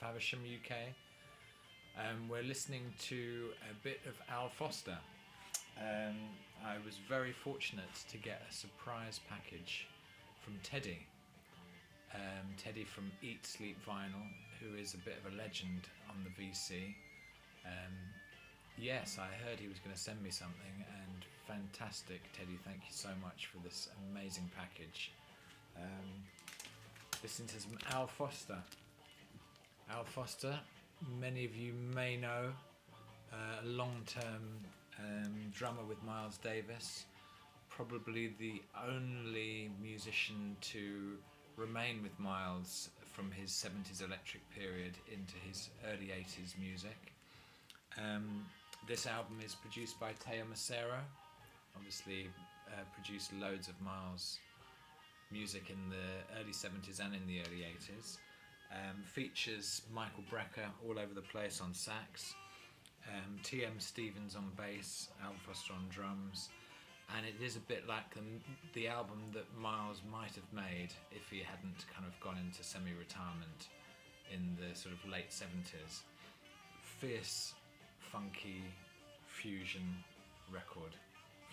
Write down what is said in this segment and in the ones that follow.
Faversham, UK. We're listening to a bit of Al Foster. I was very fortunate to get a surprise package from Teddy. Teddy from Eat Sleep Vinyl, who is a bit of a legend on the VC. Yes, I heard he was going to send me something, and fantastic, Teddy, thank you so much for this amazing package. Listen to some Al Foster. Al Foster, many of you may know, a long-term drummer with Miles Davis, probably the only musician to remain with Miles from his 70s electric period into his early 80s music. This album is produced by Teo Macero, obviously produced loads of Miles music in the early 70s and in the early 80s. Features Michael Brecker all over the place on sax, T.M. Stevens on bass, Al Foster on drums, and it is a bit like the album that Miles might have made if he hadn't kind of gone into semi-retirement in the sort of late 70s. Fierce, funky fusion record.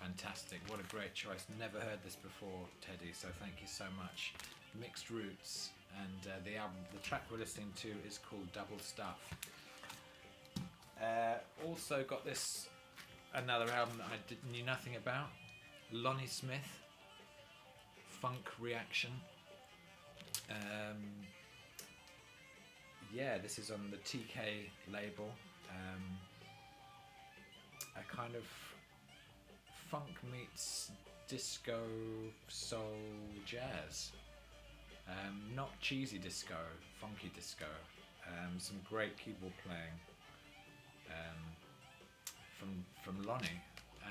Fantastic, what a great choice. Never heard this before, Teddy, so thank you so much. Mixed Roots, and the track we're listening to is called Double Stuff. Also got another album that I knew nothing about, Lonnie Smith, Funk Reaction. This is on the TK label. A kind of funk meets disco, soul, jazz. Not cheesy disco, funky disco. Some great keyboard playing from Lonnie,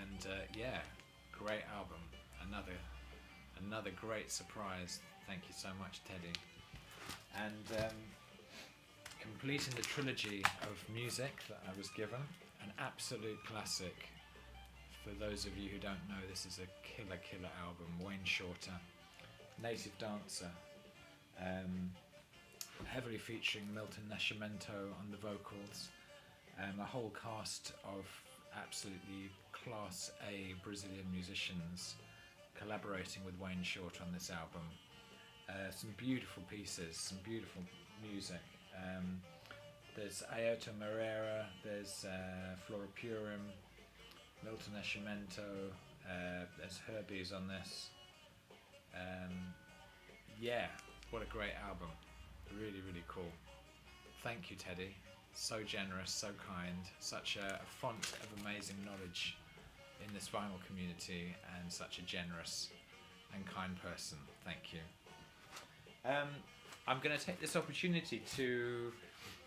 and great album. Another great surprise. Thank you so much, Teddy. And completing the trilogy of music that I was given, an absolute classic. For those of you who don't know, this is a killer album. Wayne Shorter, Native Dancer, heavily featuring Milton Nascimento on the vocals, a whole cast of absolutely class A Brazilian musicians collaborating with Wayne Shorter on this album. Some beautiful pieces, some beautiful music. There's Ayoto Moreira, there's Flora Purim, Milton Nascimento, there's Herbie's on this. What a great album. Really, really cool. Thank you, Teddy. So generous, so kind, such a font of amazing knowledge in this vinyl community, and such a generous and kind person. Thank you. I'm going to take this opportunity to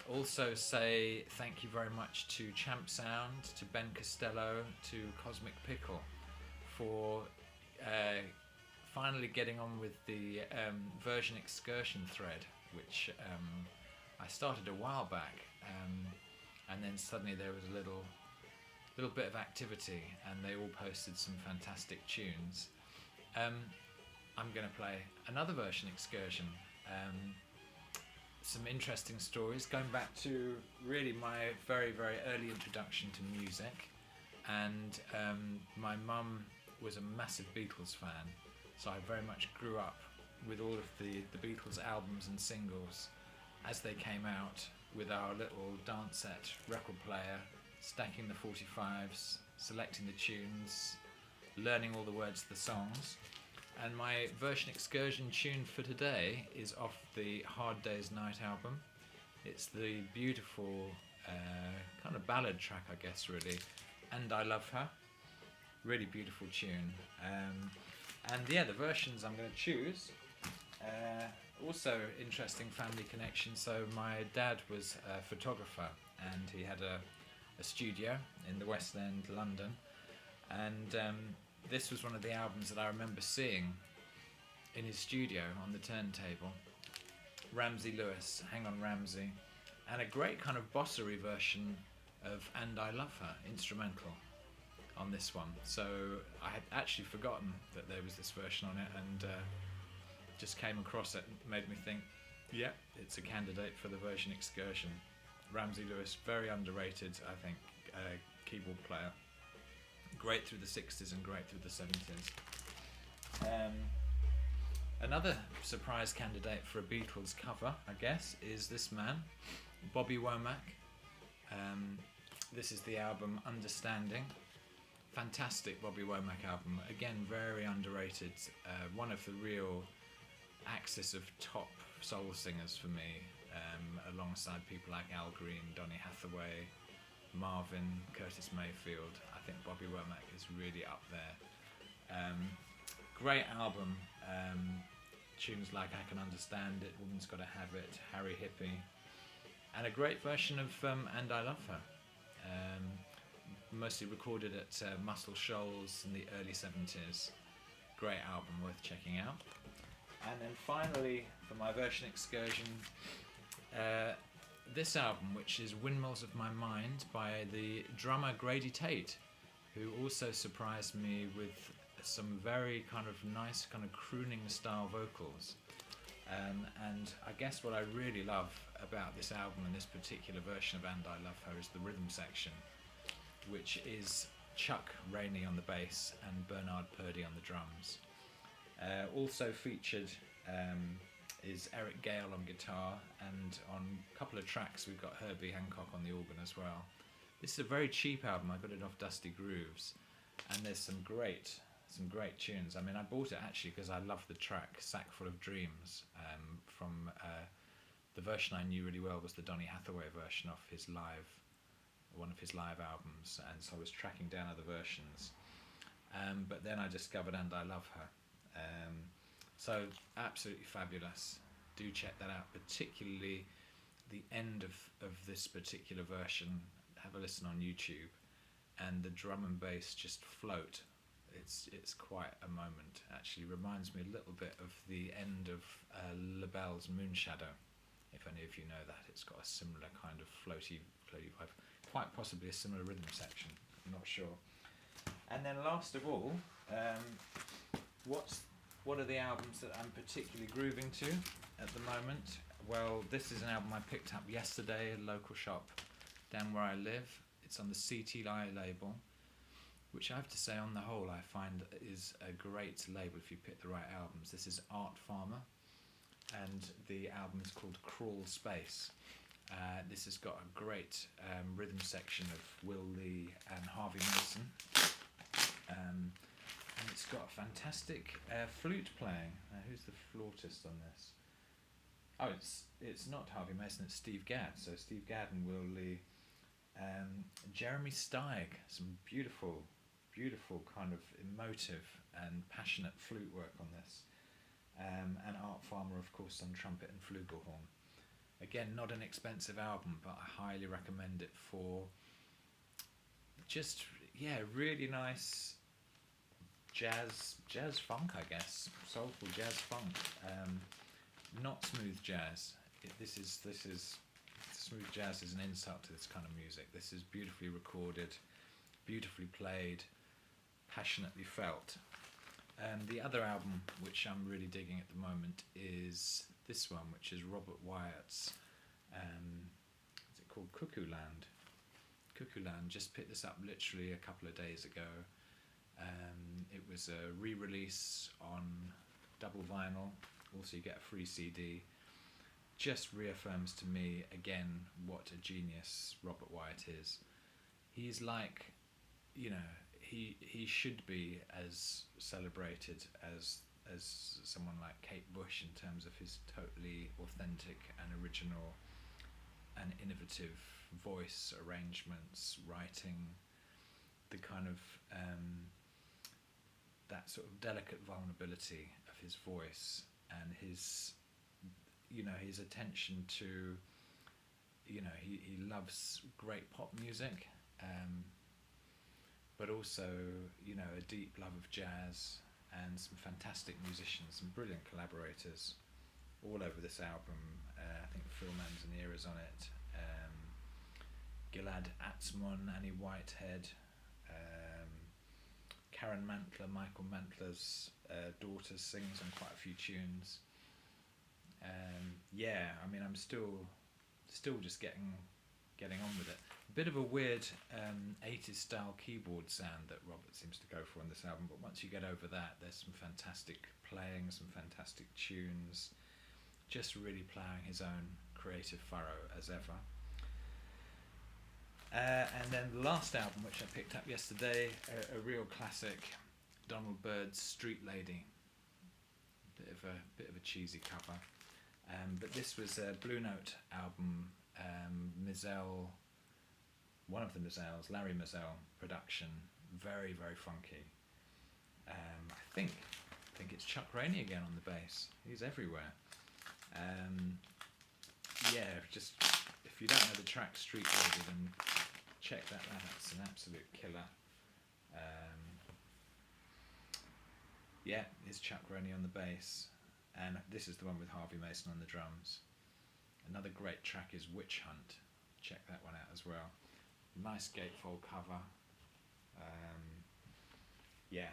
also say thank you very much to Champ Sound, to Ben Costello, to Cosmic Pickle for finally getting on with the version Excursion thread, which I started a while back, and then suddenly there was a little bit of activity, and they all posted some fantastic tunes. I'm going to play another version Excursion. Some interesting stories going back to really my very, very early introduction to music, and my mum was a massive Beatles fan, so I very much grew up with all of the Beatles albums and singles as they came out, with our little dance set record player, stacking the 45s, selecting the tunes, learning all the words to the songs. And my version Excursion tune for today is off the Hard Day's Night album. It's the beautiful kind of ballad track, I guess, really, And I Love Her. Really beautiful tune. The versions I'm going to choose, also interesting family connection. So my dad was a photographer, and he had a studio in the West End, London, and this was one of the albums that I remember seeing in his studio on the turntable. Ramsey Lewis, Hang On Ramsey, and a great kind of bossery version of And I Love Her, instrumental, on this one. So I had actually forgotten that there was this version on it, and just came across it and made me think, Yeah, it's a candidate for the version Excursion. Ramsey Lewis, very underrated, I think, keyboard player. Great through the 60s and great through the 70s. Another surprise candidate for a Beatles cover, I guess, is this man, Bobby Womack. This is the album Understanding. Fantastic Bobby Womack album. Again, very underrated. One of the real axis of top soul singers for me, alongside people like Al Green, Donny Hathaway, Marvin, Curtis Mayfield. I think Bobby Womack is really up there. Great album. Tunes like I Can Understand It, Woman's Gotta Have It, Harry Hippie, and a great version of And I Love Her. Mostly recorded at Muscle Shoals in the early 70s. Great album, worth checking out. And then finally, for my version Excursion, this album, which is Windmills of My Mind by the drummer Grady Tate, who also surprised me with some very kind of nice kind of crooning style vocals. And I guess what I really love about this album and this particular version of And I Love Her is the rhythm section, which is Chuck Rainey on the bass and Bernard Purdie on the drums. Also featured is Eric Gale on guitar, and on a couple of tracks we've got Herbie Hancock on the organ as well. This is a very cheap album. I got it off Dusty Grooves, and there's some great tunes. I mean, I bought it actually because I love the track Sack Full of Dreams from the version I knew really well was the Donny Hathaway version of one of his live albums, and so I was tracking down other versions. But then I discovered And I Love Her. So absolutely fabulous. Do check that out, particularly the end of this particular version. Have a listen on YouTube, and the drum and bass just float. It's quite a moment. Actually reminds me a little bit of the end of LaBelle's Moonshadow, if any of you know that. It's got a similar kind of floaty vibe, quite possibly a similar rhythm section, I'm not sure. And then last of all, what are the albums that I'm particularly grooving to at the moment? Well, this is an album I picked up yesterday at a local shop down where I live. It's on the CTI label, which I have to say on the whole I find is a great label if you pick the right albums. This is Art Farmer, and the album is called Crawl Space. This has got a great rhythm section of Will Lee and Harvey Mason, and it's got a fantastic flute playing. Who's the flautist on this? Oh, it's not Harvey Mason, it's Steve Gadd. So Steve Gadd and Will Lee. Jeremy Steig, some beautiful kind of emotive and passionate flute work on this. And Art Farmer, of course, on trumpet and flugelhorn. Again, not an expensive album, but I highly recommend it for just, really nice jazz funk, I guess. Soulful jazz funk. Not smooth jazz. Smooth jazz is an insult to this kind of music. This is beautifully recorded, beautifully played, passionately felt. The other album which I'm really digging at the moment is this one, which is Robert Wyatt's, what's it called? Cuckoo Land. Cuckoo Land. Just picked this up literally a couple of days ago. It was a re-release on double vinyl. Also you get a free CD. Just reaffirms to me again what a genius Robert Wyatt is. He's like, he should be as celebrated as someone like Kate Bush in terms of his totally authentic and original and innovative voice, arrangements, writing, the kind of that sort of delicate vulnerability of his voice and his attention to, he loves great pop music, but also, a deep love of jazz and some fantastic musicians, some brilliant collaborators all over this album. I think Phil Manzanera's on it, Gilad Atzmon, Annie Whitehead, Karen Mantler, Michael Mantler's daughter, sings on quite a few tunes. Yeah, I mean, I'm still just getting on with it. A bit of a weird 80s style keyboard sound that Robert seems to go for on this album, but once you get over that, there's some fantastic playing, some fantastic tunes, just really ploughing his own creative furrow as ever. And then the last album, which I picked up yesterday, a real classic, Donald Byrd's Street Lady. Bit of a cheesy cover, but this was a Blue Note album, Mizell, one of the Mizells, Larry Mizell production, very funky. I think it's Chuck Rainey again on the bass. He's everywhere. Yeah, just if you don't know the track Street Lady, then check that out. It's an absolute killer. Yeah, it's Chuck Rainey on the bass, and this is the one with Harvey Mason on the drums. Another great track is Witch Hunt. Check that one out as well. Nice gatefold cover. Yeah,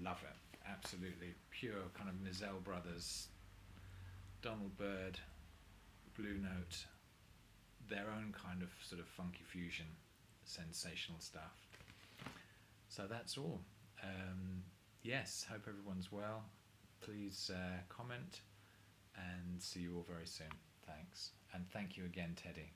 love it. Absolutely pure kind of Mizell Brothers, Donald Byrd, Blue Note, their own kind of sort of funky fusion, sensational stuff. So that's all. Yes, hope everyone's well. Please comment, and see you all very soon. Thanks. And thank you again, Teddy.